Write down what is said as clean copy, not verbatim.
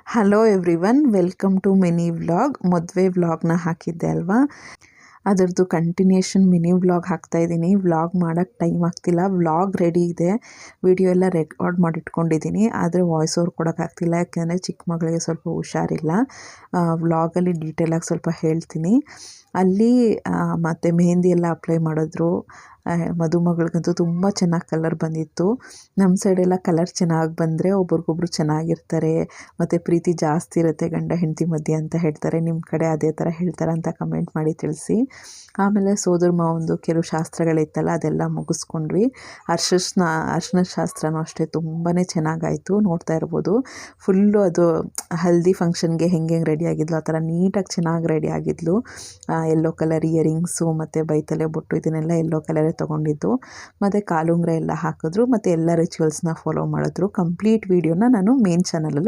Hello everyone, welcome to mini vlog. ಮದುವೆ ವ್ಲಾಗ್ನ ಹಾಕಿದ್ದೆ ಅಲ್ವಾ, ಅದರದ್ದು ಕಂಟಿನ್ಯೂಷನ್ ಮಿನಿ ವ್ಲಾಗ್ ಹಾಕ್ತಾಯಿದ್ದೀನಿ. ವ್ಲಾಗ್ ಮಾಡೋಕ್ಕೆ ಟೈಮ್ ಆಗ್ತಿಲ್ಲ. ವ್ಲಾಗ್ ರೆಡಿ ಇದೆ, ವಿಡಿಯೋ ಎಲ್ಲ ರೆಕಾರ್ಡ್ ಮಾಡಿ ಇಟ್ಕೊಂಡಿದ್ದೀನಿ, ಆದರೆ ವಾಯ್ಸ್ ಓವರ್ ಕೊಡೋಕ್ಕಾಗ್ತಿಲ್ಲ. ಯಾಕೆಂದರೆ ಚಿಕ್ಕ ಮಗಳಿಗೆ ಸ್ವಲ್ಪ ಹುಷಾರಿಲ್ಲ. ವ್ಲಾಗಲ್ಲಿ ಡೀಟೇಲಾಗಿ ಸ್ವಲ್ಪ ಹೇಳ್ತೀನಿ. ಅಲ್ಲಿ ಮತ್ತು ಮೆಹಂದಿ ಎಲ್ಲ ಅಪ್ಲೈ ಮಾಡಿದ್ರು. ಮದುಮಗಳಿಗಂತೂ ತುಂಬ ಚೆನ್ನಾಗಿ ಕಲರ್ ಬಂದಿತ್ತು. ನಮ್ಮ ಸೈಡೆಲ್ಲ ಕಲರ್ ಚೆನ್ನಾಗಿ ಬಂದರೆ ಒಬ್ರಿಗೊಬ್ರು ಚೆನ್ನಾಗಿರ್ತಾರೆ ಮತ್ತು ಪ್ರೀತಿ ಜಾಸ್ತಿ ಇರುತ್ತೆ ಗಂಡ ಹೆಂಡತಿ ಮಧ್ಯೆ ಅಂತ ಹೇಳ್ತಾರೆ. ನಿಮ್ಮ ಕಡೆ ಅದೇ ಥರ ಹೇಳ್ತಾರೆ ಅಂತ ಕಮೆಂಟ್ ಮಾಡಿ ತಿಳಿಸಿ. ಆಮೇಲೆ ಸೋದರ ಮಾವಂದು ಕೆಲವು ಶಾಸ್ತ್ರಗಳಿತ್ತಲ್ಲ, ಅದೆಲ್ಲ ಮುಗಿಸ್ಕೊಂಡ್ವಿ. ಅರ್ಶಿನ ಶಾಸ್ತ್ರನೂ ಅಷ್ಟೇ ತುಂಬಾ ಚೆನ್ನಾಗಾಯಿತು. ನೋಡ್ತಾ ಇರ್ಬೋದು, ಫುಲ್ಲು ಅದು ಹಲ್ದಿ ಫಂಕ್ಷನ್ಗೆ ಹೆಂಗೆ ರೆಡಿ ಆಗಿದ್ಲು ಆ ಥರ ನೀಟಾಗಿ ಚೆನ್ನಾಗಿ ರೆಡಿ ಆಗಿದ್ಲು. ಯೆಲ್ಲೋ ಕಲರ್ ಇಯರಿಂಗ್ಸು ಮತ್ತು ಬೈತಲೆ ಬೊಟ್ಟು ಇದನ್ನೆಲ್ಲ ಯೆಲ್ಲೋ ಕಲರೇ ತೊಗೊಂಡಿದ್ದು. ಮತ್ತು ಕಾಲುಂಗುರ ಎಲ್ಲ ಹಾಕಿದ್ರು ಮತ್ತು ಎಲ್ಲ ರಿಚುವಲ್ಸ್ನ ಫಾಲೋ ಮಾಡಿದ್ರು. ಕಂಪ್ಲೀಟ್ ವೀಡಿಯೋನ ನಾನು ಮೇನ್ ಚಾನಲಲ್ಲಿ